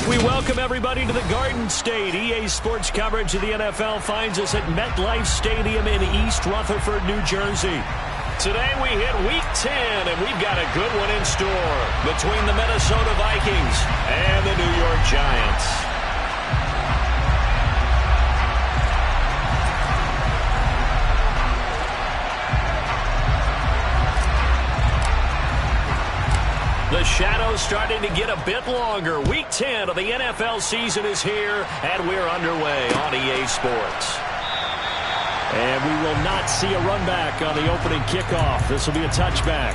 We welcome everybody to the Garden State. EA Sports coverage of the NFL finds us at MetLife Stadium in East Rutherford, New Jersey. Today we hit Week 10, and we've got a good one in store between the Minnesota Vikings and the New York Giants. The shadow's starting to get a bit longer. Week 10 of the NFL season is here, and we're underway on EA Sports. And we will not see a run back on the opening kickoff. This will be a touchback.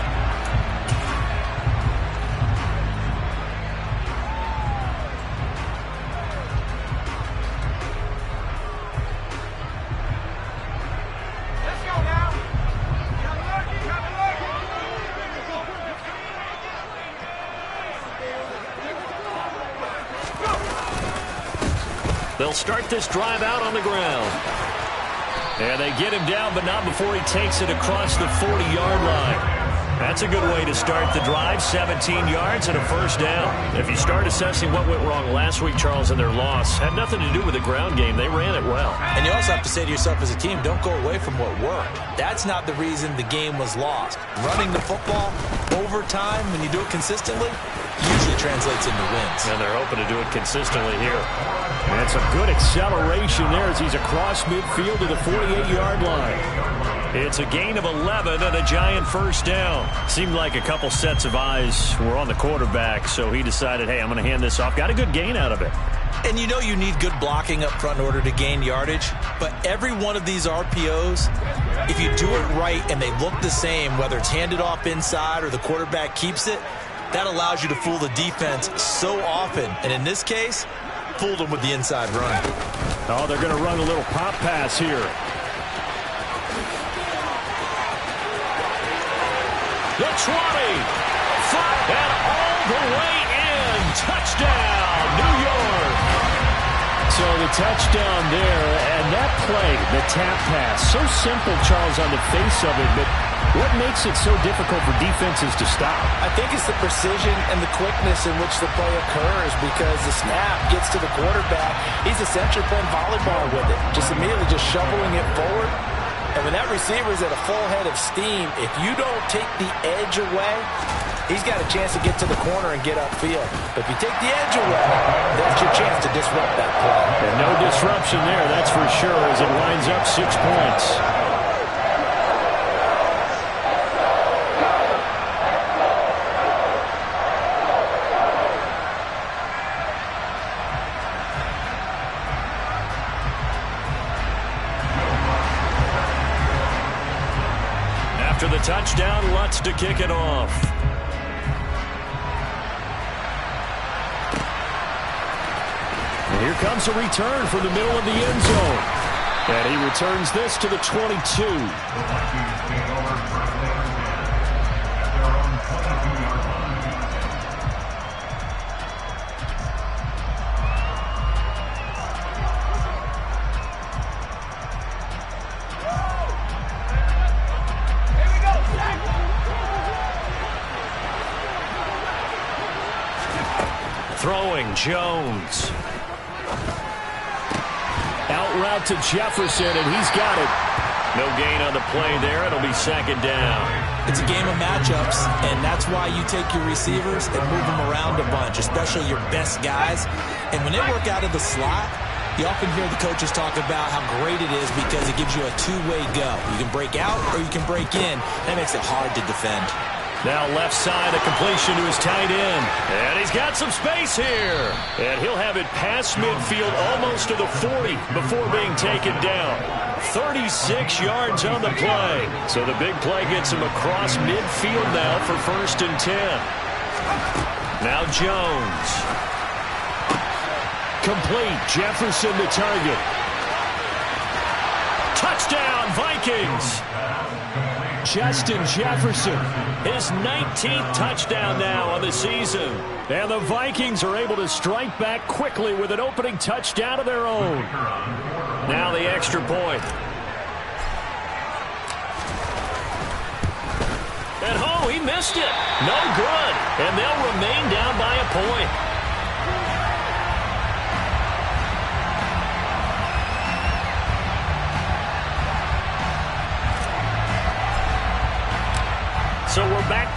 They'll start this drive out on the ground. And they get him down, but not before he takes it across the 40-yard line. That's a good way to start the drive, 17 yards and a first down. If you start assessing what went wrong last week, Charles, in their loss, had nothing to do with the ground game. They ran it well. And you also have to say to yourself as a team, don't go away from what worked. That's not the reason the game was lost. Running the football over time, when you do it consistently, usually translates into wins. And they're hoping to do it consistently here. And it's a good acceleration there as he's across midfield to the 48-yard line. It's a gain of 11 and a Giant first down. Seemed like a couple sets of eyes were on the quarterback, so he decided, hey, I'm going to hand this off. Got a good gain out of it. And you know you need good blocking up front in order to gain yardage, but every one of these RPOs, if you do it right and they look the same, whether it's handed off inside or the quarterback keeps it, that allows you to fool the defense so often. And in this case, fooled them with the inside run. Oh, they're going to run a little pop pass here. The 20, 5, and all the way in. Touchdown, New York. So the touchdown there, and that play, the tap pass, so simple, Charles, on the face of it, but what makes it so difficult for defenses to stop? I think it's the precision and the quickness in which the play occurs, because the snap gets to the quarterback. He's essentially playing volleyball with it, just immediately just shoveling it forward. And when that receiver is at a full head of steam, if you don't take the edge away, he's got a chance to get to the corner and get upfield. But if you take the edge away, that's your chance to disrupt that play. And no disruption there, that's for sure, as it winds up 6 points. After the touchdown, Lutz to kick it off. And here comes a return from the middle of the end zone. And he returns this to the 22. Throwing, Jones. Out route to Jefferson, and he's got it. No gain on the play there. It'll be second down. It's a game of matchups, and that's why you take your receivers and move them around a bunch, especially your best guys. And when they work out of the slot, you often hear the coaches talk about how great it is because it gives you a two-way go. You can break out or you can break in. That makes it hard to defend. Now left side, a completion to his tight end. And he's got some space here. And he'll have it past midfield almost to the 40 before being taken down. 36 yards on the play. So the big play gets him across midfield now for 1st and 10. Now Jones. Complete. Jefferson the target. Touchdown, Vikings. Justin Jefferson, his 19th touchdown now on the season. And the Vikings are able to strike back quickly with an opening touchdown of their own. Now the extra point. And oh, he missed it. No good. And they'll remain down by a point.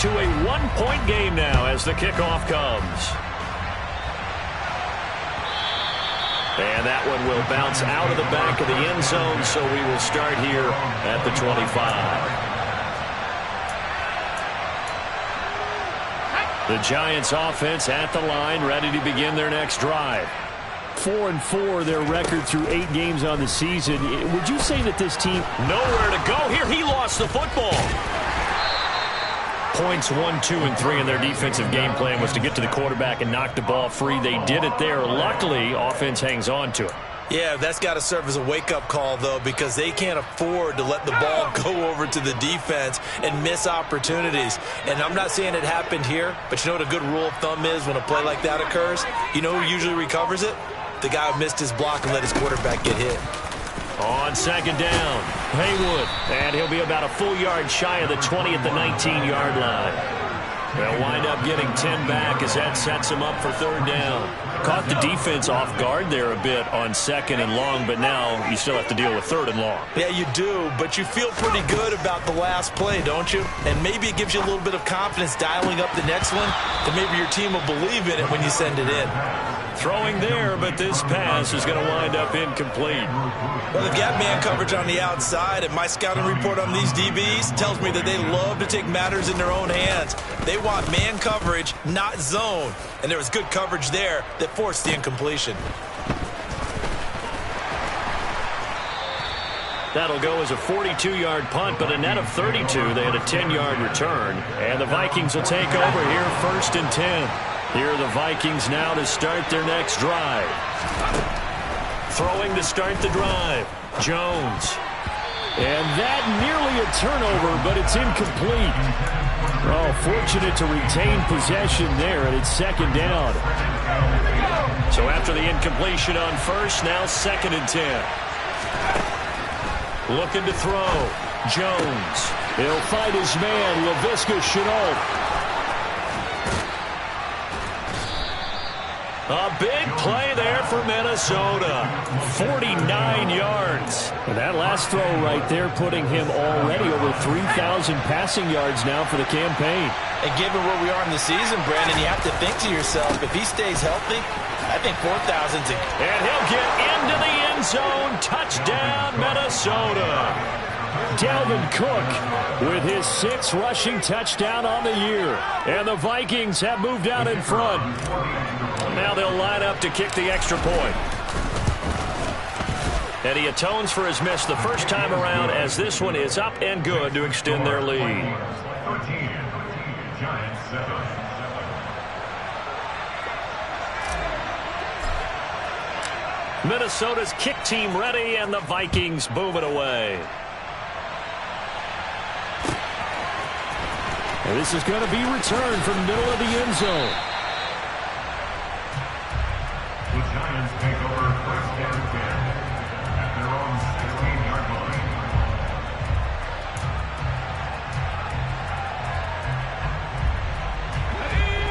to a one-point game now as the kickoff comes. And that one will bounce out of the back of the end zone, so we will start here at the 25. The Giants offense at the line, ready to begin their next drive. 4-4 their record through 8 games on the season. Would you say that this team... Nowhere to go here. He lost the football. Points 1, 2, and 3 in their defensive game plan was to get to the quarterback and knock the ball free. They did it there. Luckily, offense hangs on to it. Yeah, that's got to serve as a wake-up call, though, because they can't afford to let the ball go over to the defense and miss opportunities. And I'm not saying it happened here, but you know what a good rule of thumb is when a play like that occurs? You know who usually recovers it? The guy who missed his block and let his quarterback get hit. On second down, Haywood, and he'll be about a full yard shy of the 20 at the 19-yard line. They'll wind up getting 10 back as that sets him up for third down. Caught the defense off guard there a bit on second and long, but now you still have to deal with third and long. Yeah, you do, but you feel pretty good about the last play, don't you? And maybe it gives you a little bit of confidence dialing up the next one, that maybe your team will believe in it when you send it in. Throwing there, but this pass is going to wind up incomplete. Well, they've got man coverage on the outside, and my scouting report on these DBs tells me that they love to take matters in their own hands. They want man coverage, not zone. And there was good coverage there that forced the incompletion. That'll go as a 42-yard punt, but a net of 32. They had a 10-yard return. And the Vikings will take over here, 1st and 10. Here are the Vikings now to start their next drive. Throwing to start the drive, Jones. And that nearly a turnover, but it's incomplete. Oh, fortunate to retain possession there, and it's second down. So after the incompletion on first, now 2nd and 10. Looking to throw, Jones. He'll fight his man, Laviska Shenault. A big play there for Minnesota. 49 yards. And that last throw right there putting him already over 3,000 passing yards now for the campaign. And given where we are in the season, Brandon, you have to think to yourself, if he stays healthy, I think 4,000's a... And he'll get into the end zone. Touchdown, Minnesota. Dalvin Cook with his 6th rushing touchdown on the year. And the Vikings have moved out in front. Now they'll line up to kick the extra point. And he atones for his miss the first time around as this one is up and good to extend their lead. Minnesota's kick team ready, and the Vikings boom it away. And this is going to be returned from the middle of the end zone. The Giants take over 1st and 10 at their own 16-yard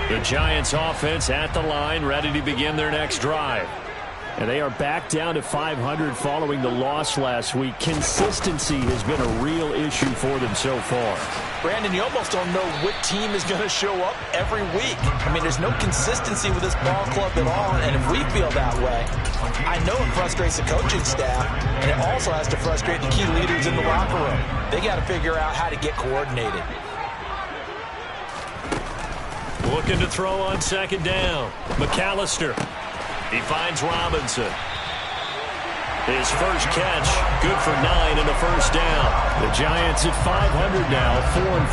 line. The Giants offense at the line, ready to begin their next drive. And they are back down to 500 following the loss last week. Consistency has been a real issue for them so far. Brandon, you almost don't know what team is going to show up every week. I mean, there's no consistency with this ball club at all, and if we feel that way, I know it frustrates the coaching staff, and it also has to frustrate the key leaders in the locker room. They got to figure out how to get coordinated. Looking to throw on second down. McAllister. He finds Robinson. His first catch, good for 9 and a first down. The Giants at 500 now,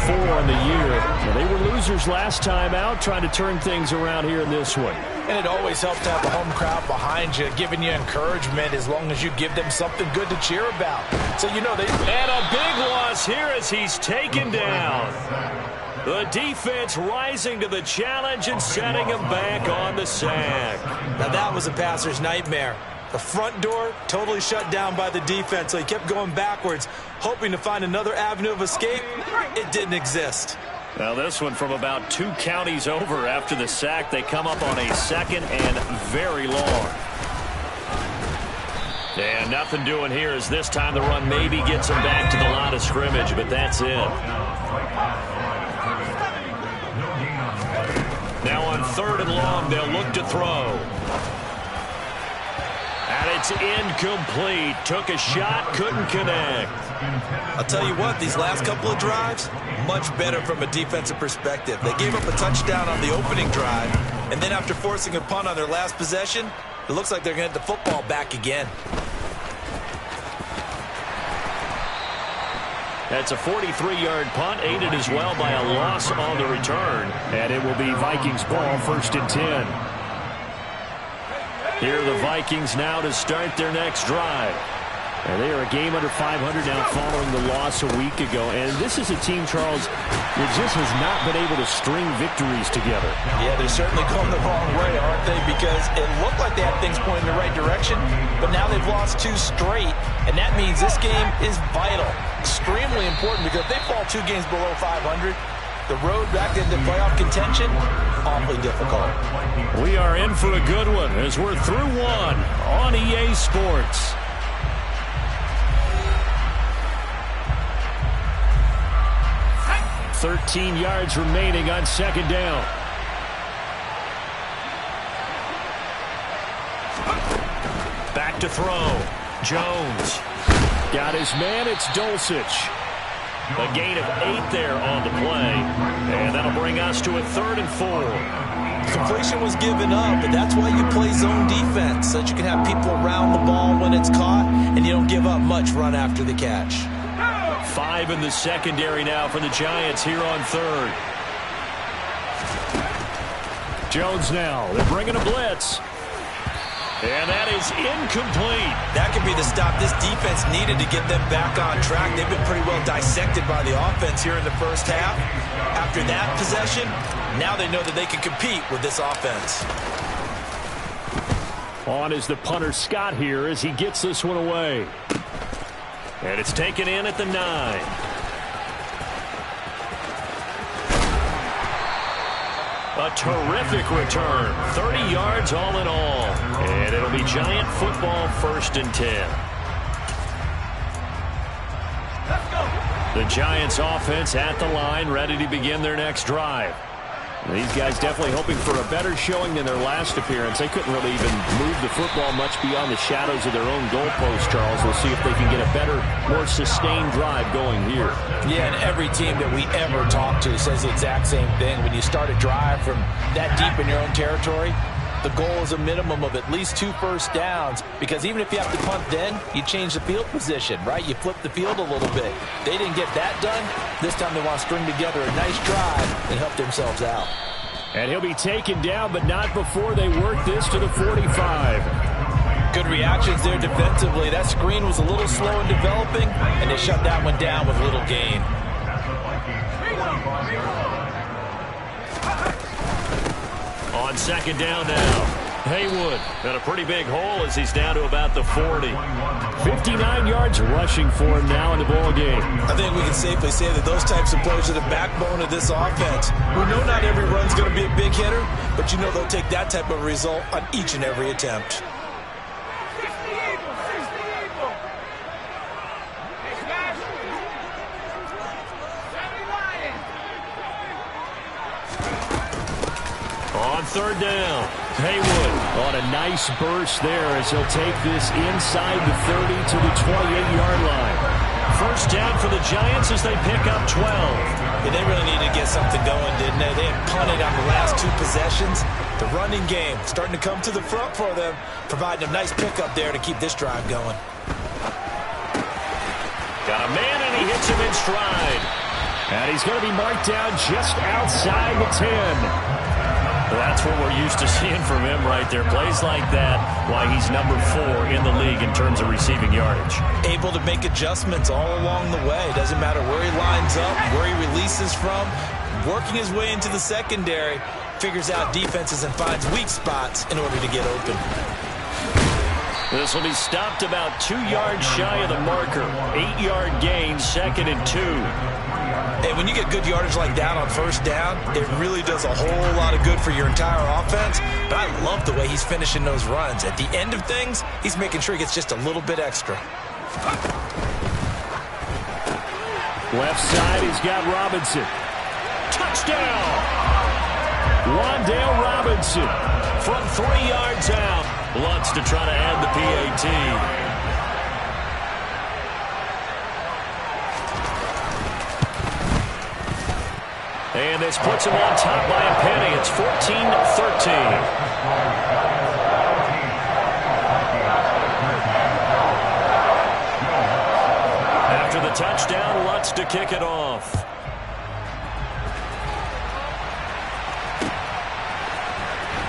4-4 on the year. Well, they were losers last time out, trying to turn things around here in this one. And it always helps to have a home crowd behind you, giving you encouragement as long as you give them something good to cheer about. So, you know, they... And a big loss here as he's taken down. The defense rising to the challenge and setting him back on the sack. Now that was a passer's nightmare. The front door totally shut down by the defense, so he kept going backwards, hoping to find another avenue of escape. It didn't exist. Now this one from about 2 counties over after the sack. They come up on a 2nd and very long. And nothing doing here as this time the run maybe gets him back to the line of scrimmage, but that's it. 3rd and long. They'll look to throw. And it's incomplete. Took a shot, couldn't connect. I'll tell you what, these last couple of drives, much better from a defensive perspective. They gave up a touchdown on the opening drive, and then after forcing a punt on their last possession, it looks like they're going to get the football back again. That's a 43-yard punt, aided as well by a loss on the return. And it will be Vikings ball, 1st and 10. Here are the Vikings now to start their next drive. And they are a game under 500 now following the loss a week ago. And this is a team, Charles, that just has not been able to string victories together. Yeah, they're certainly going the wrong way, aren't they? Because it looked like they had things pointing in the right direction, but now they've lost 2 straight. And that means this game is vital, extremely important, because if they fall 2 games below 500, the road back into playoff contention, awfully difficult. We are in for a good one as we're through one on EA Sports. $13 yards remaining on 2nd down. Back to throw. Jones. Got his man. It's Dulcich. A gain of 8 there on the play. And that'll bring us to a 3rd and 4. Completion was given up, but that's why you play zone defense, so that you can have people around the ball when it's caught, and you don't give up much run after the catch. 5 in the secondary now for the Giants here on 3rd. Jones now. They're bringing a blitz. And that is incomplete. That could be the stop this defense needed to get them back on track. They've been pretty well dissected by the offense here in the first half. After that possession, now they know that they can compete with this offense. On is the punter Scott here as he gets this one away. And it's taken in at the 9. A terrific return. 30 yards all in all. And it'll be Giant football, 1st and 10. The Giants offense at the line, ready to begin their next drive. These guys definitely hoping for a better showing than their last appearance. They couldn't really even move the football much beyond the shadows of their own goalpost, Charles. We'll see if they can get a better, more sustained drive going here. Yeah, and every team that we ever talk to says the exact same thing. When you start a drive from that deep in your own territory, the goal is a minimum of at least 2 first downs, because even if you have to punt then, you change the field position, right? You flip the field a little bit. They didn't get that done. This time they want to string together a nice drive and help themselves out. And he'll be taken down, but not before they work this to the 45. Good reactions there defensively. That screen was a little slow in developing, and they shut that one down with little gain. On 2nd down now. Haywood got a pretty big hole as he's down to about the 40. 59 yards rushing for him now in the ball game. I think we can safely say that those types of plays are the backbone of this offense. We know not every run's going to be a big hitter, but you know they'll take that type of result on each and every attempt. On 3rd down, Haywood on a nice burst there as he'll take this inside the 30 to the 28-yard line. 1st down for the Giants as they pick up 12. Yeah, they really needed to get something going, didn't they? They had punted on the last 2 possessions. The running game starting to come to the front for them, providing a nice pickup there to keep this drive going. Got a man, and he hits him in stride. And he's going to be marked down just outside the 10. That's what we're used to seeing from him right there. Plays like that, why he's number 4 in the league in terms of receiving yardage. Able to make adjustments all along the way. Doesn't matter where he lines up, where he releases from. Working his way into the secondary, figures out defenses and finds weak spots in order to get open. This will be stopped about 2 yards shy of the marker. 8-yard gain, 2nd and 2. Hey, when you get good yardage like that on 1st down, it really does a whole lot of good for your entire offense. But I love the way he's finishing those runs. At the end of things, he's making sure he gets just a little bit extra. Left side, he's got Robinson. Touchdown! Wan'Dale Robinson from 3 yards out. Lutz to try to add the PAT. And this puts him on top by a penny. It's 14-13. After the touchdown, Lutz to kick it off.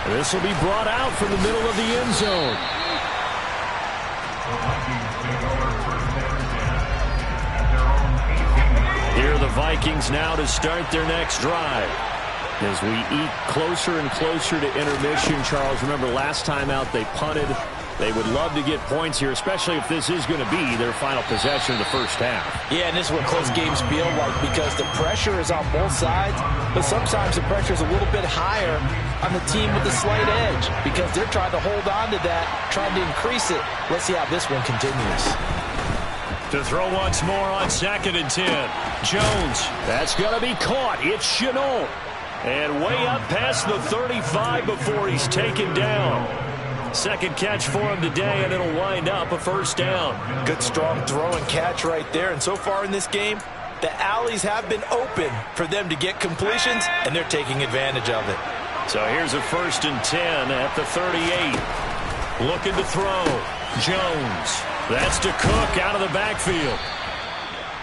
This will be brought out from the middle of the end zone. Here are the Vikings now to start their next drive. As we eat closer and closer to intermission, Charles, remember last time out they punted. They would love to get points here, especially if this is going to be their final possession of the first half. Yeah, and this is what close games feel like because the pressure is on both sides, but sometimes the pressure is a little bit higher on the team with the slight edge because they're trying to hold on to that, trying to increase it. Let's see how this one continues. To throw once more on 2nd and 10. Jones. That's going to be caught. It's Shenault. And way up past the 35 before he's taken down. Second catch for him today, and it'll wind up a first down. Good, strong throw and catch right there. And so far in this game, the alleys have been open for them to get completions, and they're taking advantage of it. So here's a 1st and 10 at the 38. Looking to throw. Jones. That's to Cook out of the backfield.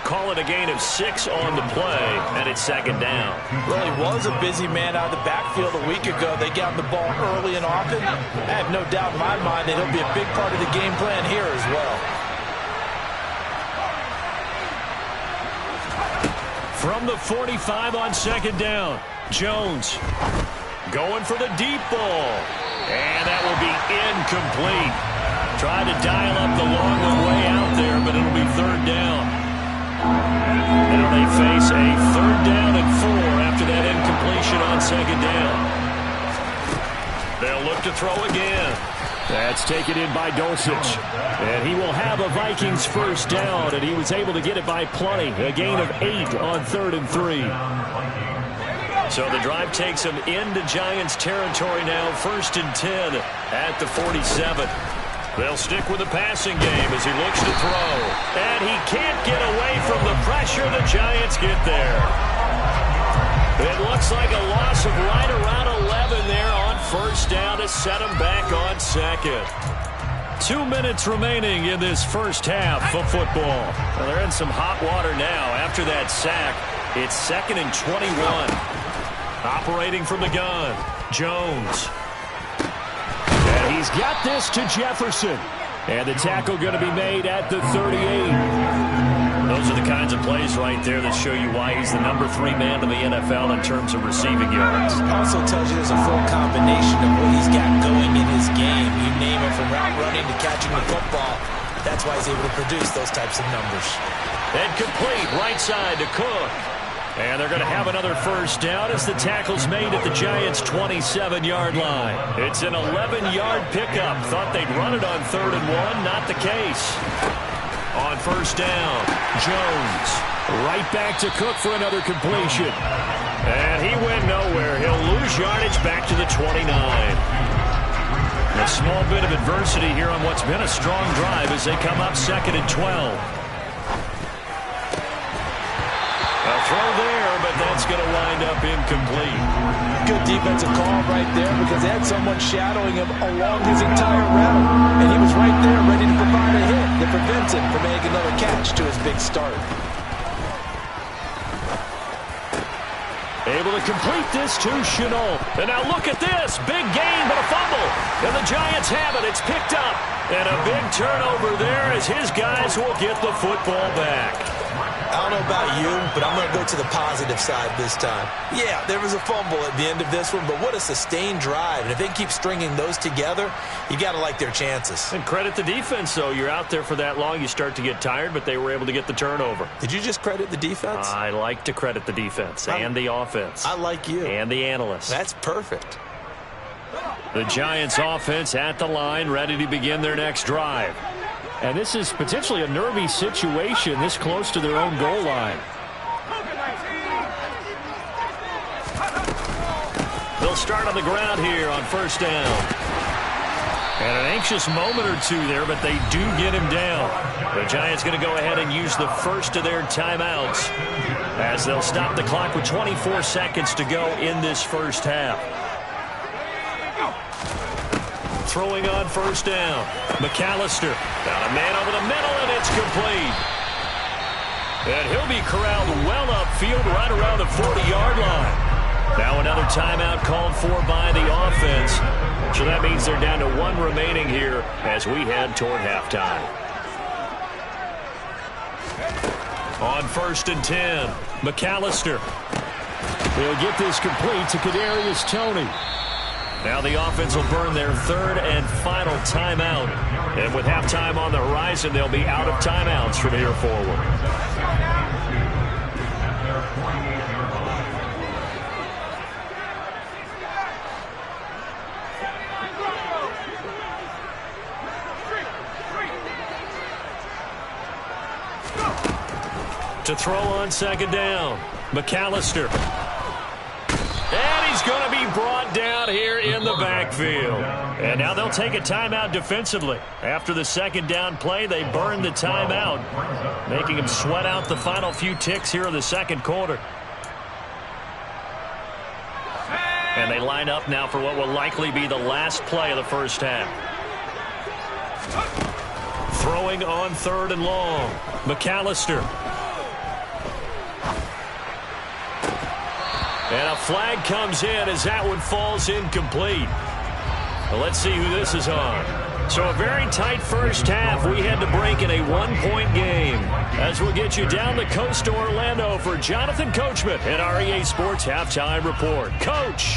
Call it a gain of 6 on the play, and it's 2nd down. Well, he was a busy man out of the backfield a week ago. They got the ball early and often. I have no doubt in my mind that he'll be a big part of the game plan here as well. From the 45 on 2nd down, Jones going for the deep ball. And that will be incomplete. Tried to dial up the long way out there, but it'll be 3rd down. Now they face a 3rd down and 4 after that incompletion on 2nd down. They'll look to throw again. That's taken in by Dulcich. And he will have a Vikings first down, and he was able to get it by plenty. A gain of 8 on 3rd and 3. So the drive takes him into Giants territory now. 1st and 10 at the 47. They'll stick with the passing game as he looks to throw. And he can't get away from the pressure. The Giants get there. It looks like a loss of right around 11 there on 1st down to set him back on 2nd. 2 minutes remaining in this first half of football. Well, they're in some hot water now after that sack. It's 2nd and 21. Operating from the gun, Jones. And he's got this to Jefferson. And the tackle going to be made at the 38. Those are the kinds of plays right there that show you why he's the number 3 man in the NFL in terms of receiving yards. Also tells you there's a full combination of what he's got going in his game. You name it, from route running to catching the football. That's why he's able to produce those types of numbers. And complete right side to Cook. And they're going to have another first down as the tackle's made at the Giants' 27-yard line. It's an 11-yard pickup. Thought they'd run it on 3rd and 1. Not the case. On 1st down, Jones. Right back to Cook for another completion. And he went nowhere. He'll lose yardage back to the 29. A small bit of adversity here on what's been a strong drive as they come up 2nd and 12. A throw there, but that's going to wind up incomplete. Good defensive call right there because they had someone shadowing him along his entire route. And he was right there ready to provide a hit that prevents him from making another catch to his big start. Able to complete this to Shenault. And now look at this. Big gain, but a fumble. And the Giants have it. It's picked up. And a big turnover there as his guys will get the football back. I don't know about you, but I'm going to go to the positive side this time. Yeah, there was a fumble at the end of this one, but what a sustained drive. And if they keep stringing those together, you got to like their chances. And credit the defense, though. You're out there for that long, you start to get tired, but they were able to get the turnover. Did you just credit the defense? I like to credit the defense and the offense. I like you. And the analysts. That's perfect. The Giants offense at the line, ready to begin their next drive. And this is potentially a nervy situation this close to their own goal line. They'll start on the ground here on first down. And an anxious moment or two there, but they do get him down. The Giants going to go ahead and use the first of their timeouts as they'll stop the clock with 24 seconds to go in this first half. Throwing on first down. McAllister. Got a man over the middle, and it's complete. And he'll be corralled well upfield right around the 40-yard line. Now another timeout called for by the offense. So that means they're down to one remaining here as we head toward halftime. On first and 10, McAllister. They'll get this complete to Kadarius Toney. Now the offense will burn their third and final timeout. And with halftime on the horizon, they'll be out of timeouts from here forward. To throw on second down, McAllister. And he's going to be brought down here in the backfield. And now they'll take a timeout defensively. After the second down play, they burn the timeout, making him sweat out the final few ticks here in the second quarter. And they line up now for what will likely be the last play of the first half. Throwing on third and long, McAllister. And a flag comes in as that one falls incomplete. Well, let's see who this is on. So a very tight first half. We head to break in a one-point game. As we'll get you down the coast to Orlando for Jonathan Coachman at our EA Sports Halftime Report. Coach.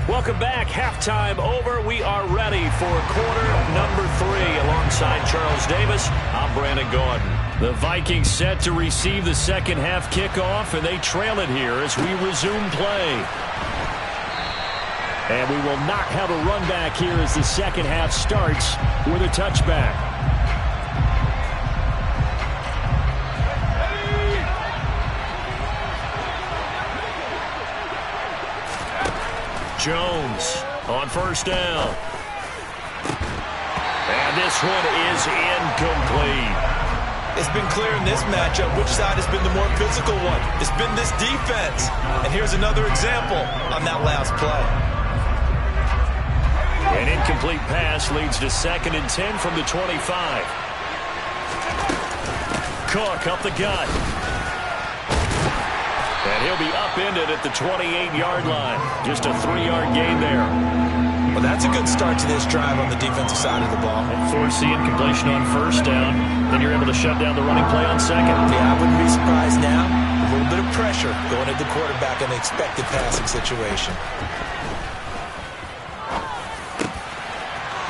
Welcome back. Halftime over. We are ready for quarter number 3. Alongside Charles Davis, I'm Brandon Gaudin. The Vikings set to receive the second half kickoff, and they trail it here as we resume play. And we will not have a run back here as the second half starts with a touchback. Jones on first down. And this one is incomplete. It's been clear in this matchup which side has been the more physical one. It's been this defense. And here's another example on that last play. An incomplete pass leads to second and 10 from the 25. Cook up the gut. And he'll be upended at the 28-yard line. Just a 3-yard gain there. Well, that's a good start to this drive on the defensive side of the ball. And force the incompletion on first down. Then you're able to shut down the running play on second. Yeah, I wouldn't be surprised now. A little bit of pressure going at the quarterback in the expected passing situation.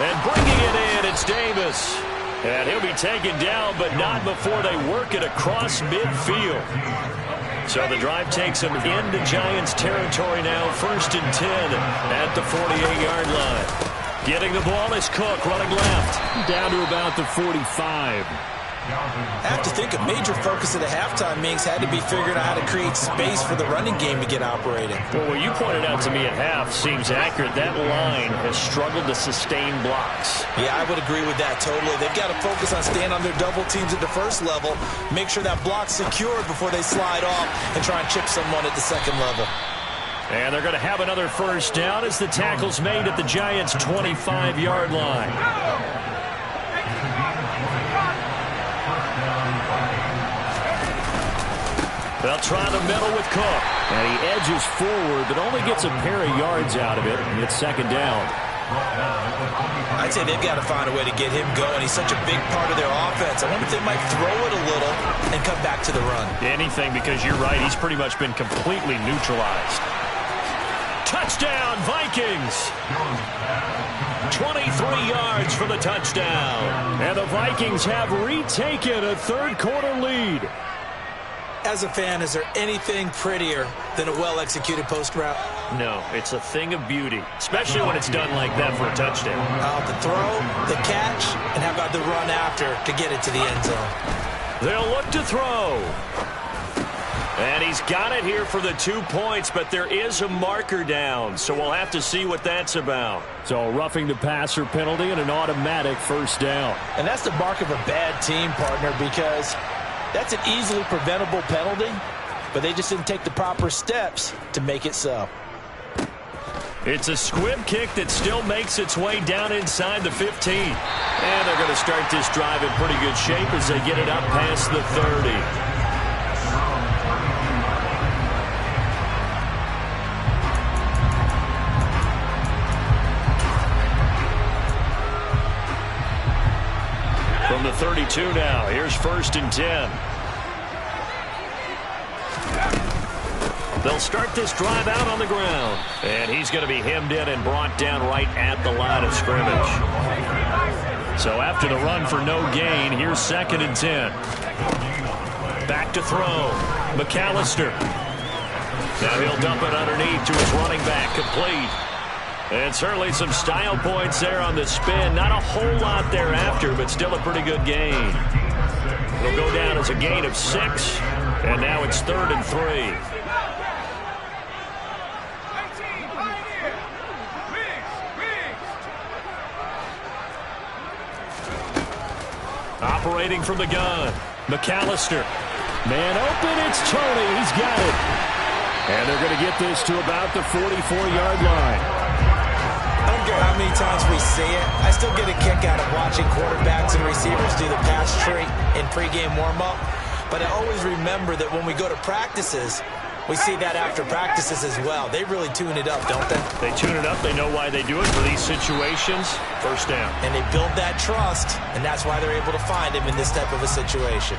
And bringing it in, it's Davis. And he'll be taken down, but not before they work it across midfield. So the drive takes them into Giants territory now. First and 10 at the 48-yard line. Getting the ball is Cook running left. Down to about the 45. I have to think a major focus of the halftime meetings had to be figuring out how to create space for the running game to get operating. Well, what you pointed out to me at half seems accurate. That line has struggled to sustain blocks. Yeah, I would agree with that totally. They've got to focus on staying on their double teams at the first level, make sure that block's secured before they slide off and try and chip someone at the second level. And they're going to have another first down as the tackle's made at the Giants' 25-yard line. They'll try the middle with Cook. And he edges forward, but only gets a pair of yards out of it. And it's second down. I'd say they've got to find a way to get him going. He's such a big part of their offense. I wonder if they might throw it a little and come back to the run. Anything, because you're right. He's pretty much been completely neutralized. Touchdown, Vikings! 23 yards for the touchdown. And the Vikings have retaken a third-quarter lead. As a fan, is there anything prettier than a well-executed post route? No, it's a thing of beauty, especially when it's done like that for a touchdown. The throw, the catch, and how about the run after to get it to the end zone? They'll look to throw. And he's got it here for the 2 points, but there is a marker down, so we'll have to see what that's about. So roughing the passer penalty and an automatic first down. And that's the mark of a bad team, partner, because that's an easily preventable penalty, but they just didn't take the proper steps to make it so. It's a squib kick that still makes its way down inside the 15. And they're going to start this drive in pretty good shape as they get it up past the 30. From the 32 now, here's 1st and 10. They'll start this drive out on the ground. And he's going to be hemmed in and brought down right at the line of scrimmage. So after the run for no gain, here's 2nd and 10. Back to throw. McAllister. Now he'll dump it underneath to his running back. Complete. And certainly some style points there on the spin. Not a whole lot thereafter, but still a pretty good gain. It'll go down as a gain of 6. And now it's 3rd and 3. Operating from the gun, McAllister. Man open, it's Tony. He's got it. And they're going to get this to about the 44-yard line. I don't care how many times we see it. I still get a kick out of watching quarterbacks and receivers do the pass tree in pregame warm-up. But I always remember that when we go to practices, we see that after practices as well. They really tune it up, don't they? They tune it up. They know why they do it for these situations. First down. And they build that trust, and that's why they're able to find him in this type of a situation.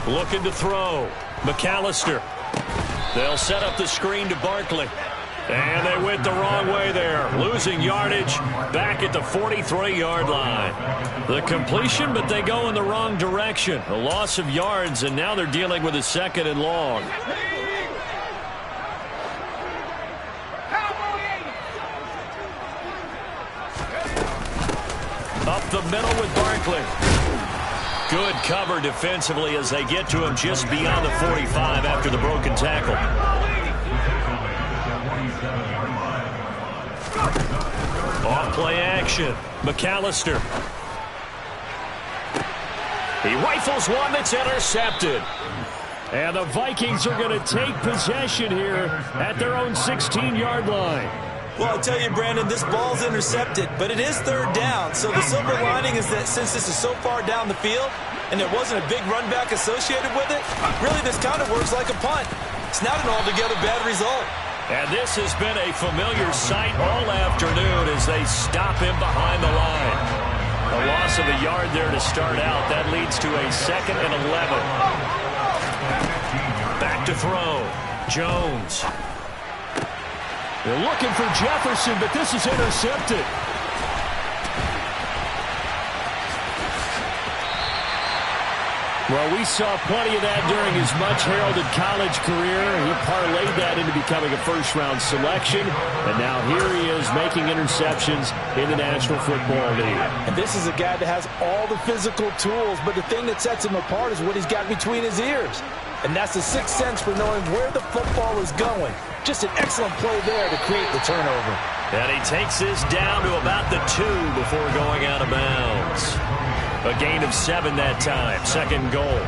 Looking to throw. McAllister. They'll set up the screen to Barkley. And they went the wrong way there. Losing yardage back at the 43-yard line. The completion, but they go in the wrong direction. A loss of yards, and now they're dealing with a 2nd and long. Up the middle with Barkley. Good cover defensively as they get to him just beyond the 45 after the broken tackle. Off play action. McAllister. He rifles one that's intercepted. And the Vikings are going to take possession here at their own 16-yard line. Well, I'll tell you, Brandon, this ball's intercepted, but it is 3rd down. So the silver lining is that since this is so far down the field and there wasn't a big run back associated with it, really this kind of works like a punt. It's not an altogether bad result. And this has been a familiar sight all afternoon as they stop him behind the line. A loss of a yard there to start out. That leads to a 2nd and 11. Back to throw. Jones. They're looking for Jefferson, but this is intercepted. Well, we saw plenty of that during his much-heralded college career. He parlayed that into becoming a first-round selection, and now here he is making interceptions in the National Football League. And this is a guy that has all the physical tools, but the thing that sets him apart is what he's got between his ears. And that's the sixth sense for knowing where the football is going. Just an excellent play there to create the turnover. And he takes this down to about the 2 before going out of bounds. A gain of 7 that time. 2nd goal.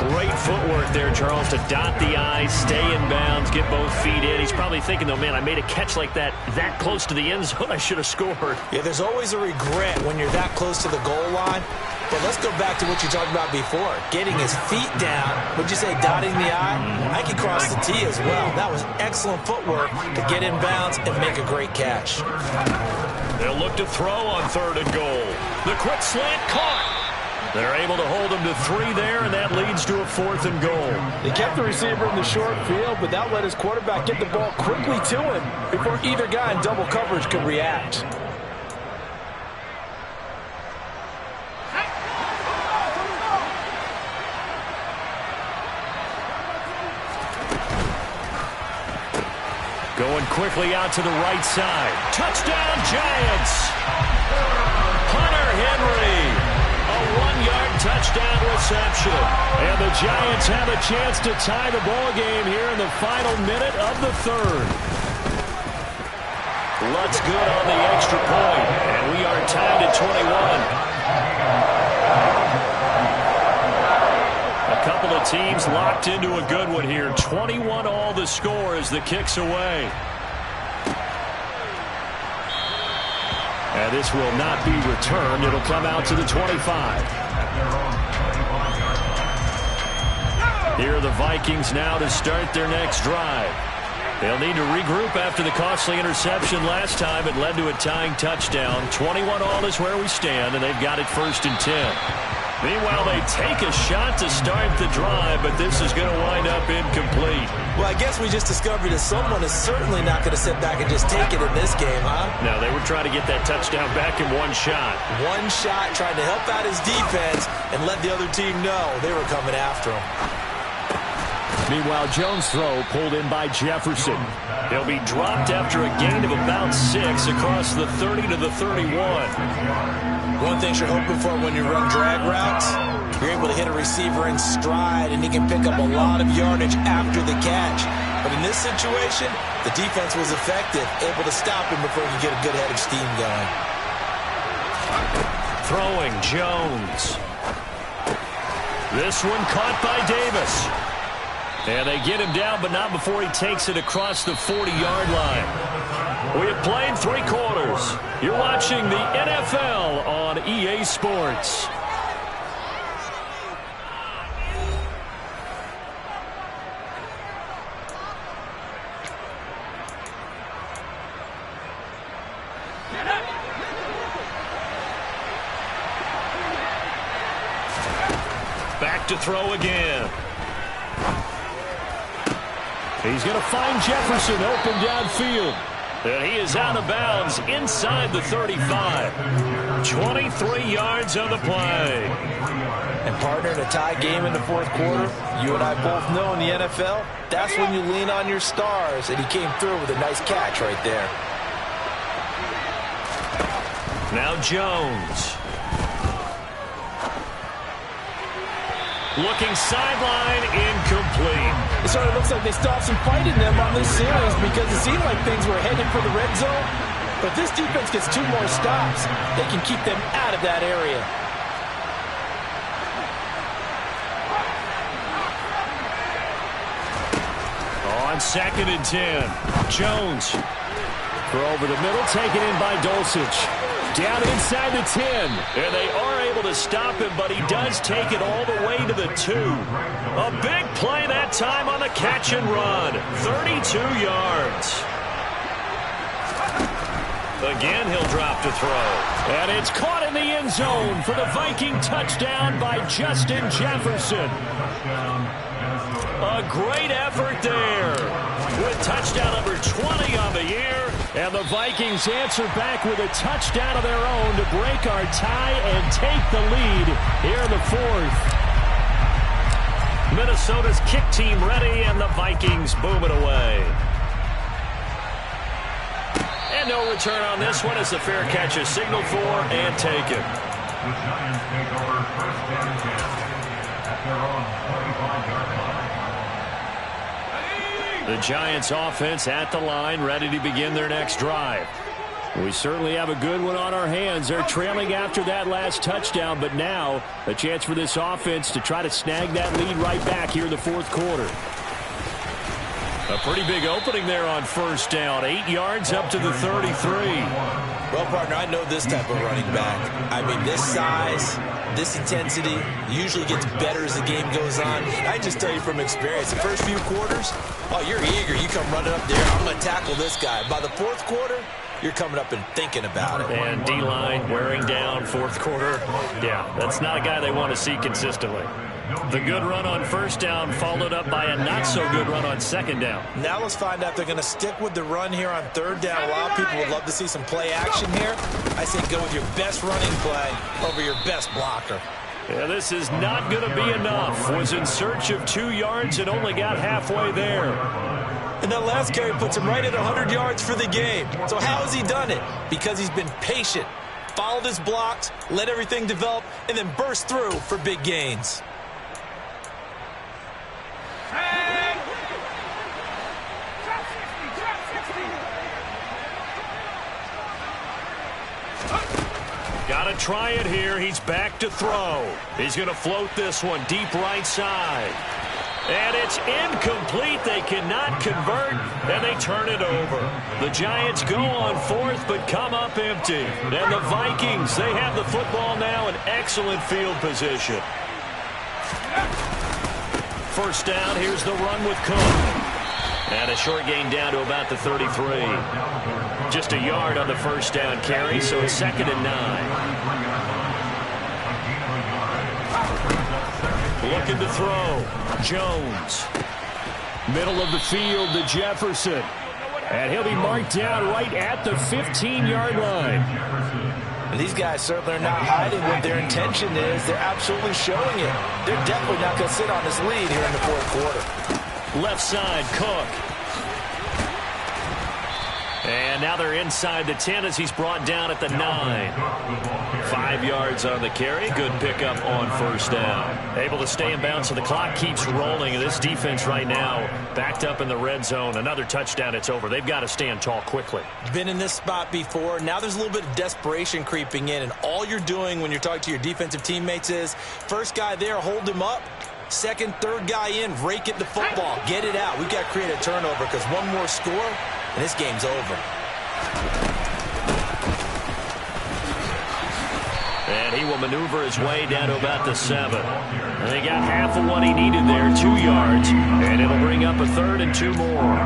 Great footwork there, Charles, to dot the I, stay in bounds, get both feet in. He's probably thinking, though, man, I made a catch like that close to the end zone. I should have scored. Yeah, there's always a regret when you're that close to the goal line. But let's go back to what you talked about before. Getting his feet down. Would you say dotting the I? I can cross the T as well. That was excellent footwork to get in bounds and make a great catch. They'll look to throw on 3rd and goal. The quick slant caught. They're able to hold him to 3 there, and that leads to a 4th and goal. They kept the receiver in the short field, but that let his quarterback get the ball quickly to him before either guy in double coverage could react. Going quickly out to the right side. Touchdown, Giants! Hunter Henry. A 1-yard touchdown reception. And the Giants have a chance to tie the ball game here in the final minute of the third. Lutz good on the extra point. And we are tied at 21. A couple of teams locked into a good one here. 21 all the score as the kick's away. And this will not be returned. It'll come out to the 25. Here are the Vikings now to start their next drive. They'll need to regroup after the costly interception last time. It led to a tying touchdown. 21 all is where we stand, and they've got it 1st and 10. Meanwhile, they take a shot to start the drive, but this is going to wind up incomplete. Well, I guess we just discovered that someone is certainly not going to sit back and just take it in this game, huh? No, they were trying to get that touchdown back in one shot. One shot, trying to help out his defense and let the other team know they were coming after him. Meanwhile, Jones' throw pulled in by Jefferson. He'll be dropped after a gain of about 6 across the 30 to the 31. One thing you're hoping for when you run drag routes, you're able to hit a receiver in stride, and he can pick up a lot of yardage after the catch. But in this situation, the defense was effective, able to stop him before he could get a good head of steam going. Throwing Jones. This one caught by Davis. And they get him down, but not before he takes it across the 40-yard line. We have played 3 quarters. You're watching the NFL on EA Sports. Back to throw again. He's going to find Jefferson open downfield. And he is out of bounds inside the 35. 23 yards on the play. And partner, in a tie game in the 4th quarter, you and I both know in the NFL, that's when you lean on your stars. And he came through with a nice catch right there. Now Jones. Looking sideline, incomplete. It sort of looks like they still have some fight in them on this series because it seemed like things were headed for the red zone. But this defense gets 2 more stops. They can keep them out of that area. On 2nd and 10. Jones. Throw over the middle, taken in by Dulcich. Down inside the 10. And they are able to stop him, but he does take it all the way to the 2. A big play that time on the catch and run. 32 yards. Again, he'll drop to throw. And it's caught in the end zone for the Viking touchdown by Justin Jefferson. A great effort there with touchdown number 20 on the year. And the Vikings answer back with a touchdown of their own to break our tie and take the lead here in the 4th. Minnesota's kick team ready, and the Vikings boom it away. And no return on this one as the fair catch is signaled for and taken. The Giants take over 1st and 10 at their own 25-yard line. The Giants offense at the line, ready to begin their next drive. We certainly have a good one on our hands. They're trailing after that last touchdown, but now a chance for this offense to try to snag that lead right back here in the 4th quarter. A pretty big opening there on 1st down. 8 yards up to the 33. Well, partner, I know this type of running back. I mean, this size, this intensity usually gets better as the game goes on. I just tell you from experience, the first few quarters, oh, you're eager. You come running up there, I'm going to tackle this guy. By the 4th quarter, you're coming up and thinking about it. And D-line wearing down 4th quarter. Yeah, that's not a guy they want to see consistently. The good run on 1st down followed up by a not-so-good run on 2nd down. Now let's find out if they're going to stick with the run here on 3rd down. A lot of people would love to see some play action here. I say go with your best running play over your best blocker. Yeah, this is not going to be enough. Was in search of 2 yards and only got halfway there. And that last carry puts him right at 100 yards for the game. So how has he done it? Because he's been patient, followed his blocks, let everything develop, and then burst through for big gains. Got to try it here. He's back to throw. He's going to float this one deep right side. And it's incomplete. They cannot convert, and they turn it over. The Giants go on fourth, but come up empty. And the Vikings, they have the football now in excellent field position. First down, here's the run with Cook. And a short gain down to about the 33. Just a yard on the first down carry, so it's 2nd and 9. Looking to throw. Jones. Middle of the field to Jefferson. And he'll be marked down right at the 15-yard line. And these guys certainly are not hiding what their intention is. They're absolutely showing it. They're definitely not going to sit on this lead here in the fourth quarter. Left side, Cook. And now they're inside the 10 as he's brought down at the 9. 5 yards on the carry. Good pickup on first down. Able to stay in bounds, so the clock keeps rolling. And this defense right now backed up in the red zone. Another touchdown, it's over. They've got to stand tall quickly. Been in this spot before. Now there's a little bit of desperation creeping in. And all you're doing when you're talking to your defensive teammates is, first guy there, hold him up. Second, third guy in, rake it the football. Get it out. We've got to create a turnover because one more score, and this game's over. And he will maneuver his way down to about the 7. And they got half of what he needed there, 2 yards. And it'll bring up a 3rd and 2 more.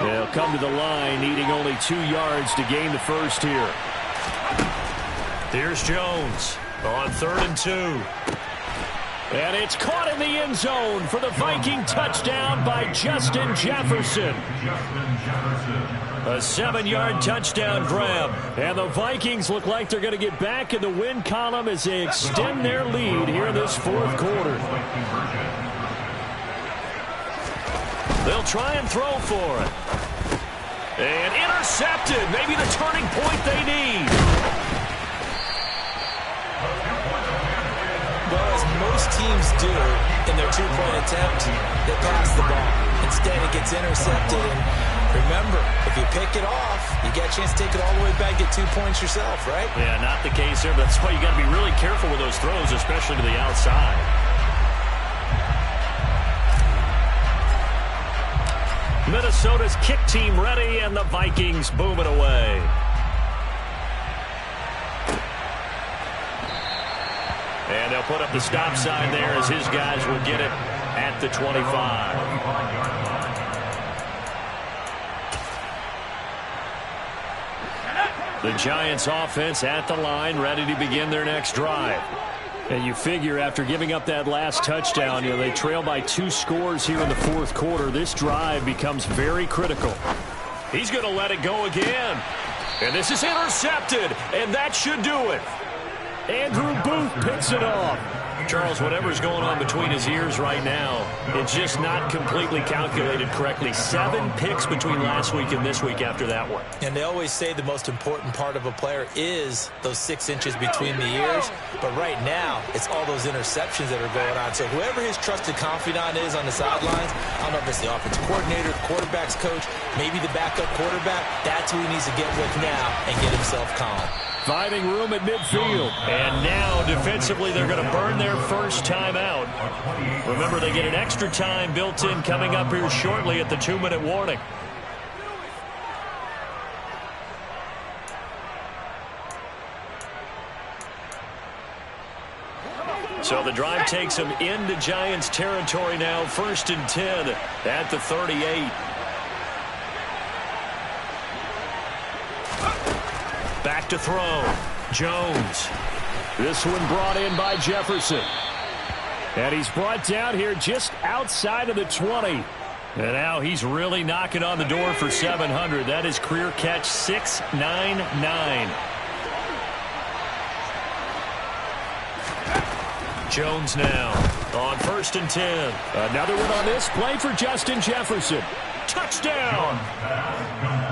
They'll come to the line, needing only 2 yards to gain the first here. Here's Jones on 3rd and 2. And it's caught in the end zone for the Viking touchdown by Justin Jefferson. A 7-yard touchdown grab. And the Vikings look like they're going to get back in the win column as they extend their lead here in this fourth quarter. They'll try and throw for it. And intercepted. Maybe the turning point they need. Well, as most teams do in their two-point attempt, they pass the ball. Instead, it gets intercepted. And remember, if you pick it off, you get a chance to take it all the way back, get 2 points yourself, right? Yeah, not the case here. That's why you got to be really careful with those throws, especially to the outside. Minnesota's kick team ready, and the Vikings boom it away. And they'll put up the stop sign there as his guys will get it at the 25. The Giants offense at the line, ready to begin their next drive. And you figure after giving up that last touchdown, they trail by 2 scores here in the fourth quarter. This drive becomes very critical. He's going to let it go again. And this is intercepted, and that should do it. Andrew Booth picks it off. Charles, whatever's going on between his ears right now, it's just not completely calculated correctly. 7 picks between last week and this week after that one. And they always say the most important part of a player is those 6 inches between the ears. But right now, it's all those interceptions that are going on. So whoever his trusted confidant is on the sidelines, I don't know if it's the offensive coordinator, the quarterback's coach, maybe the backup quarterback, that's who he needs to get with now and get himself calm. Finding room at midfield. And now, defensively, they're going to burn their first time out. Remember, they get an extra time built in coming up here shortly at the 2-minute warning. So the drive takes them into Giants territory now. 1st and 10 at the 38. Back to throw. Jones. This one brought in by Jefferson. And he's brought down here just outside of the 20. And now he's really knocking on the door for 700. That is career catch 699. Jones now on 1st and 10. Another one on this play for Justin Jefferson. Touchdown!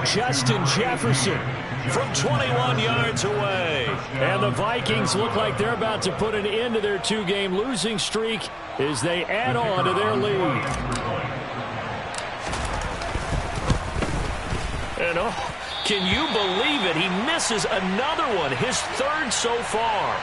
Justin Jefferson from 21 yards away. And the Vikings look like they're about to put an end to their 2-game losing streak as they add on to their lead. And can you believe it? He misses another one, his 3rd so far.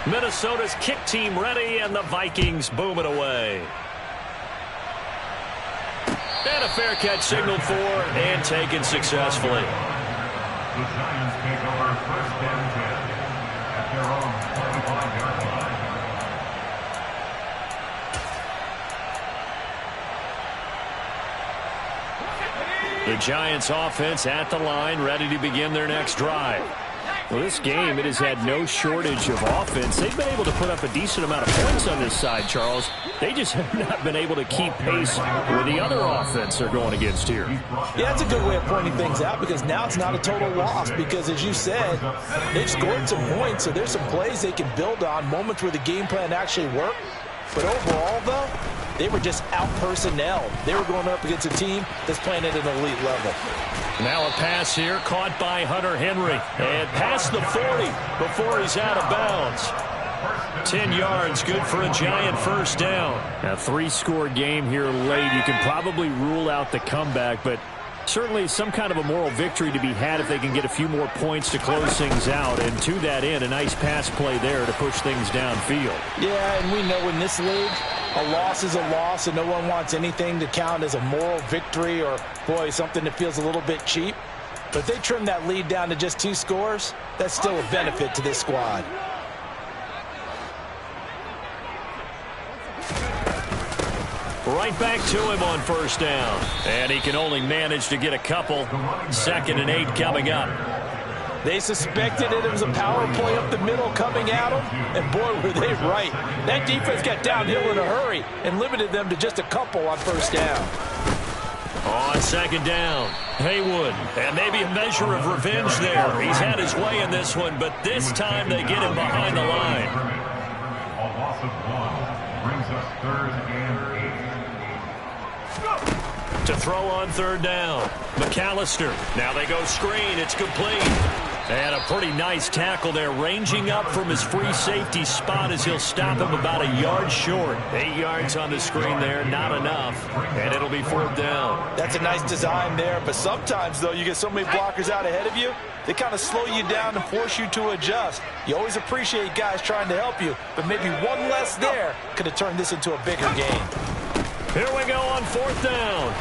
Minnesota's kick team ready, and the Vikings boom it away. And a fair catch signaled for and taken successfully. The Giants take over 1st and 10 at their own 25-yard line. The Giants offense at the line, ready to begin their next drive. Well, this game, it has had no shortage of offense. They've been able to put up a decent amount of points on this side, Charles. They just have not been able to keep pace with the other offense they're going against here. Yeah, that's a good way of pointing things out because now it's not a total loss because, as you said, they've scored some points, so there's some plays they can build on, moments where the game plan actually worked. But overall, though, they were just out-personnel. They were going up against a team that's playing at an elite level. Now a pass here caught by Hunter Henry. And past the 40 before he's out of bounds. 10 yards, good for a Giant 1st down. A 3-score game here late. You can probably rule out the comeback, but certainly some kind of a moral victory to be had if they can get a few more points to close things out. And to that end, a nice pass play there to push things downfield. Yeah, and we know in this league, a loss is a loss, and no one wants anything to count as a moral victory or, boy, something that feels a little bit cheap. But if they trim that lead down to just 2 scores, that's still a benefit to this squad. Right back to him on 1st down. And he can only manage to get a couple. 2nd and 8 coming up. They suspected it was a power play up the middle coming at them, and boy, were they right. That defense got downhill in a hurry and limited them to just a couple on 1st down. On 2nd down, Haywood. And maybe a measure of revenge there. He's had his way in this one, but this time they get him behind the line. A loss of 1 brings us 3rd and 8. To throw on 3rd down, McAllister. Now they go screen. It's complete. And a pretty nice tackle there, ranging up from his free safety spot as he'll stop him about a yard short. 8 yards on the screen there, not enough. And it'll be 4th down. That's a nice design there, but sometimes, though, you get so many blockers out ahead of you, they kind of slow you down and force you to adjust. You always appreciate guys trying to help you, but maybe one less there could have turned this into a bigger game. Here we go on 4th down.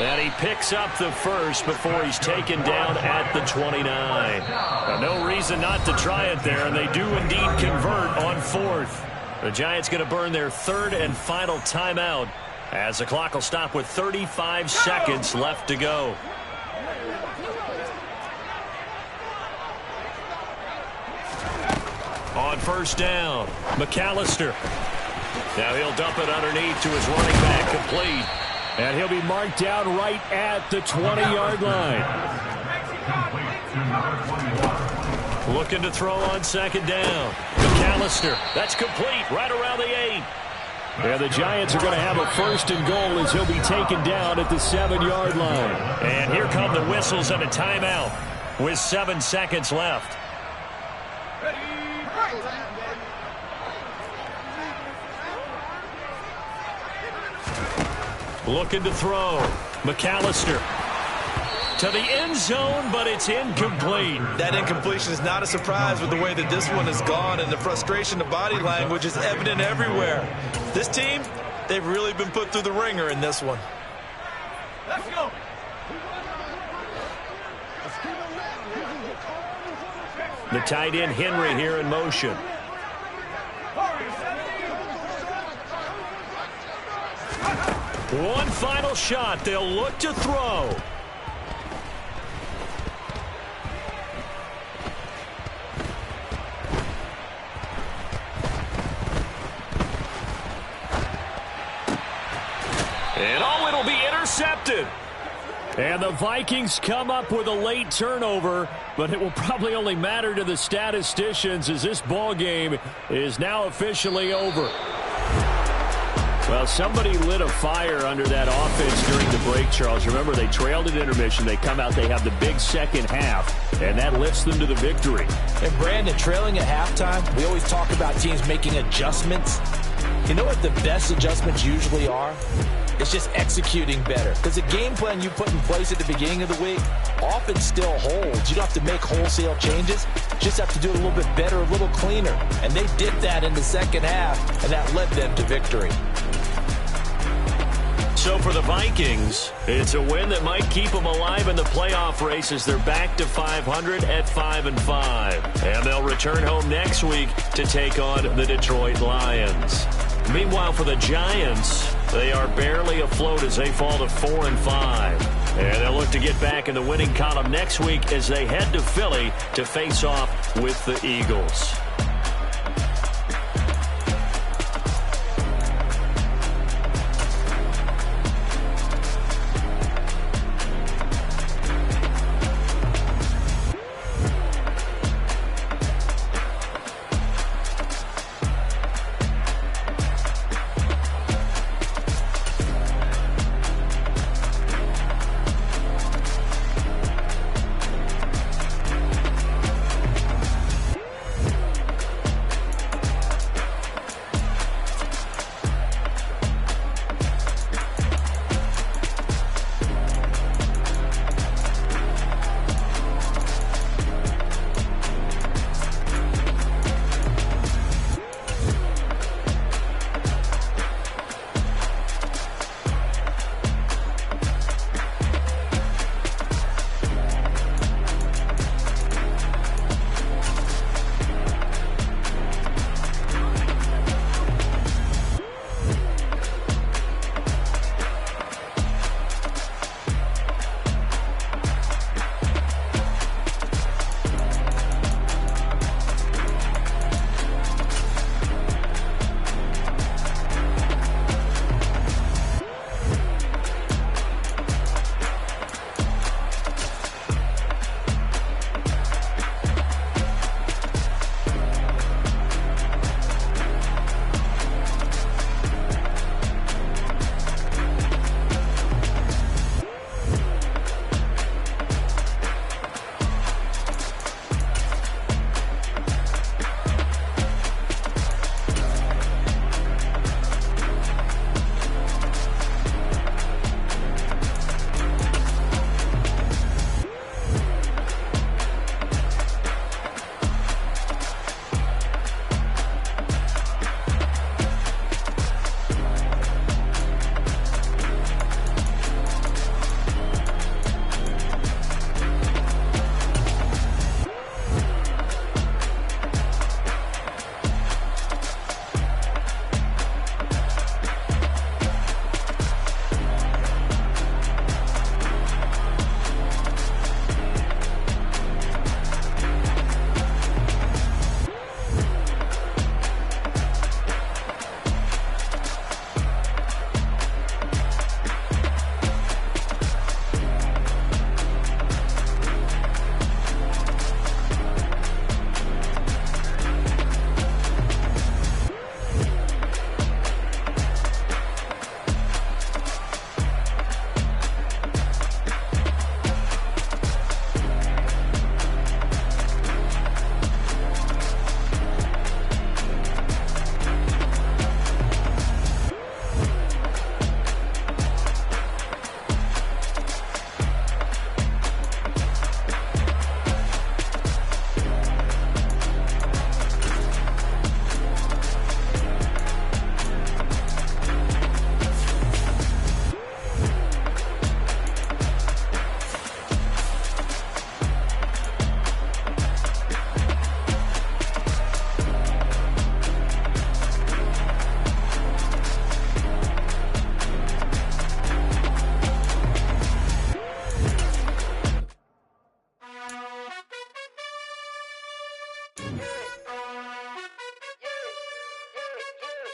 And he picks up the 1st before he's taken down at the 29. Now, no reason not to try it there, and they do indeed convert on 4th. The Giants going to burn their 3rd and final timeout as the clock will stop with 35 seconds left to go. On 1st down, McAllister. Now he'll dump it underneath to his running back, complete. And he'll be marked down right at the 20-yard line. Looking to throw on 2nd down. McAllister, that's complete, right around the 8. Yeah, the Giants are going to have a 1st and goal as he'll be taken down at the 7-yard line. And here come the whistles and a timeout with 7 seconds left. Looking to throw. McAllister to the end zone, but it's incomplete. That incompletion is not a surprise with the way that this one has gone, and the frustration, the body language is evident everywhere. This team, they've really been put through the ringer in this one. Let's go. The tight end Henry here in motion. One final shot. They'll look to throw. And it'll be intercepted. And the Vikings come up with a late turnover, but it will probably only matter to the statisticians as this ball game is now officially over. Well, somebody lit a fire under that offense during the break, Charles. Remember, they trailed at intermission. They come out, they have the big second half, and that lifts them to the victory. And Brandon, trailing at halftime, we always talk about teams making adjustments. You know what the best adjustments usually are? It's just executing better. Because the game plan you put in place at the beginning of the week often still holds. You don't have to make wholesale changes. You just have to do it a little bit better, a little cleaner. And they did that in the second half, and that led them to victory. So for the Vikings, it's a win that might keep them alive in the playoff race as they're back to 500 at 5-5. And they'll return home next week to take on the Detroit Lions. Meanwhile, for the Giants, they are barely afloat as they fall to 4-5. And they'll look to get back in the winning column next week as they head to Philly to face off with the Eagles.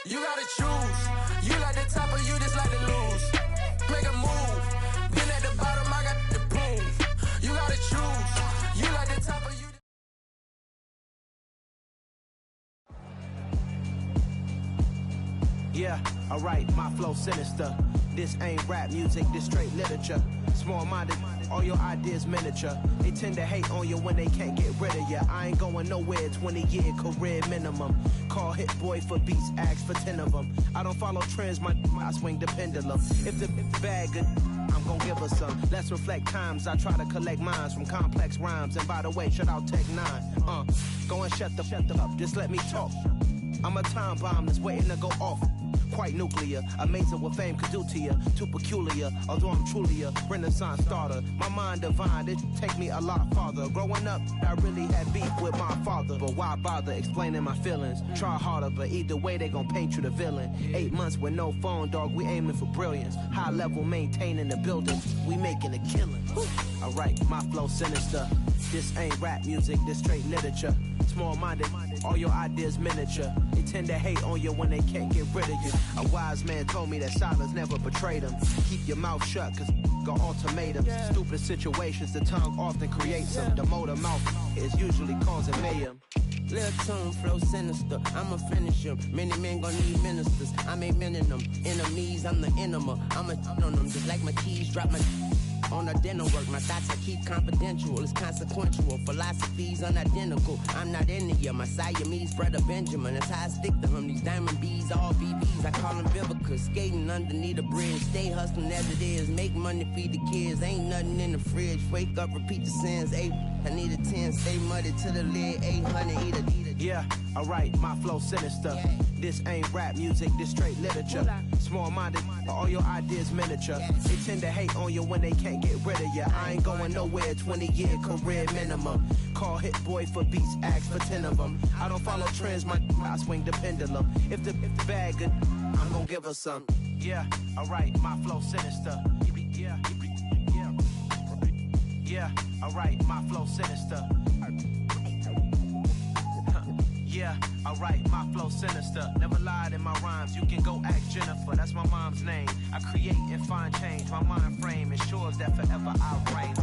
You gotta choose. You like the top or you just like to lose. Make a move. Been at the bottom, I got the proof. You gotta choose. You like the top or you. Yeah, alright, my flow sinister. This ain't rap music, this straight literature. Small-minded, all your ideas miniature. They tend to hate on you when they can't get rid of you. I ain't going nowhere, 20-year career minimum. Call Hit Boy for beats, ask for 10 of them. I don't follow trends, I swing the pendulum. If the bag good, I'm gon' give her some. Let's reflect times, I try to collect minds from complex rhymes. And by the way, shout out Tech 9. Go and shut the up, just let me talk. I'm a time bomb that's waiting to go off. Quite nuclear, amazing what fame could do to you. Too peculiar, although I'm truly a renaissance starter. My mind divine, it take me a lot farther. Growing up, I really had beef with my father. But why bother explaining my feelings? Try harder, but either way they gon' paint you the villain. 8 months with no phone, dog, we aiming for brilliance. High level maintaining the building, we making a killing. Alright, my flow sinister. This ain't rap music, this straight literature. Small-minded, all your ideas miniature. They tend to hate on you when they can't get rid of you. A wise man told me that silence never betrayed them. Keep your mouth shut, cause got ultimatums. Stupid situations, the tongue often creates them. The motor mouth is usually causing mayhem. Lil' tune, flow sinister, I'ma finish him. Many men gon' need ministers, I'm a men in them. Enemies, I'm the enema, I'ma on them. Just like my keys, drop my on the dinner work. My thoughts I keep confidential, it's consequential. Philosophies unidentical, I'm not in you. My Siamese brother Benjamin, that's how I stick to him. These diamond bees, all BBs, I call them Vivica. Skating underneath the bridge, stay hustling as it is. Make money, feed the kids, ain't nothing in the fridge. Wake up, repeat the sins, 8, I need a 10. Stay muddy to the lid, 800, eat a. Yeah, alright, my flow sinister. This ain't rap music, this straight literature. Small-minded, all your ideas miniature. They tend to hate on you when they can't get rid of you. I ain't going nowhere, 20-year career minimum. Call Hit Boy for beats, ask for 10 of them. I don't follow trends, I swing the pendulum. If the bag good, I'm gon' give her some. Yeah, alright, my flow sinister. Yeah, alright, my flow sinister. Yeah, alright, my flow sinister. Never lied in my rhymes, you can go ask Jennifer. That's my mom's name. I create and find change. My mind frame ensures that forever I reign.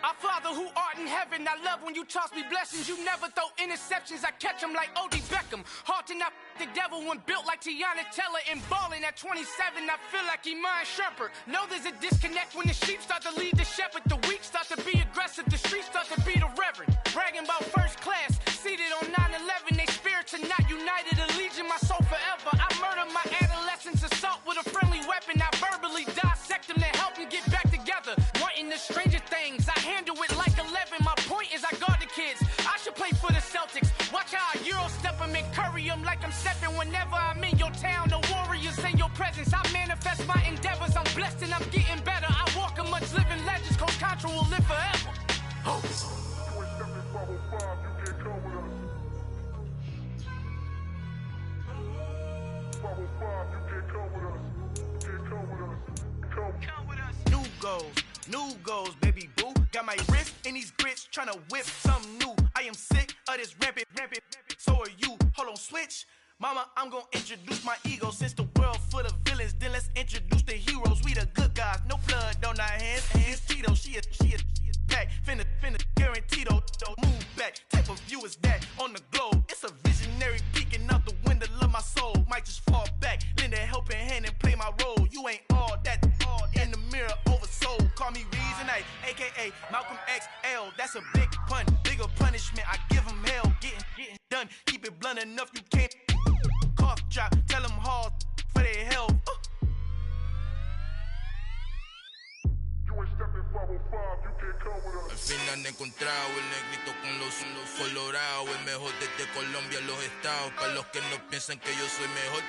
Our Father who art in heaven, I love when you toss me blessings. You never throw interceptions, I catch them like O.D. Beckham. Hard to not the devil when built like Tiana Teller. And balling at 27, I feel like Iman Shumpert. Know there's a disconnect when the sheep start to lead the shepherd. The weak start to be aggressive, the streets start to be the reverend. Bragging about first class, seated on 9/11. They spirits are not united, a legion, my soul forever. I murder my adolescence, assault with a friendly weapon. I verbally dissect them to help them get back together. Wanting the stranger things, I handle it like 11. My point is I guard the kids. I should play for the Celtics. Watch how I Euro step them and curry them like I'm stepping. Whenever I'm in your town, the Warriors in your presence. I manifest my endeavors. I'm blessed and I'm getting better. I walk amongst living legends. Coach Contra will live forever. Oh. New goals, baby boo. Got my wrist in these grits, tryna whip something new. I am sick of this rampant. So are you. Hold on, switch. Mama, I'm gonna introduce my ego. Since the world full of villains, then let's introduce the heroes. We the good guys, no blood on our hands. Hands Tito, she a pack. Finna guarantee though. Move back. Type of view is that on the globe? It's a visionary peeking out the window of my soul. Might just fall back, lend a helping hand and play my role. You ain't all that in the mirror oversold. Call me Reasonite, aka Malcolm XL. That's a big pun, bigger punishment. I give him hell, getting done. Keep it blunt enough, you can't cough drop. Tell them hard for their health. Al fin han encontrado el negrito con los colorados, el mejor desde Colombia, los estados. Para los que no piensan que yo soy mejor,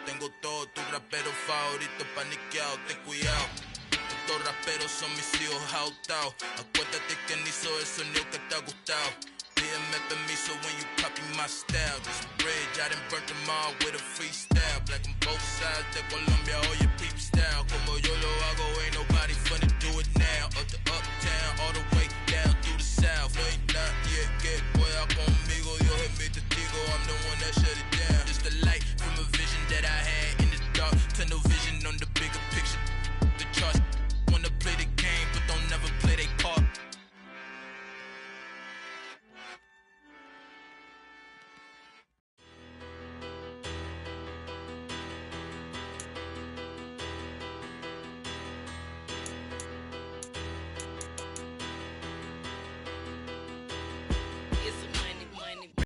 tengo todo, tus raperos favoritos paniqueados, ten cuidado. Estos raperos son mis hijos jautados. Acuérdate que ni hizo el sonido que te ha gustado. Pídeme permiso when you copy my style. This bridge, I done burnt them all with a freestyle. Black on both sides de Colombia, oye.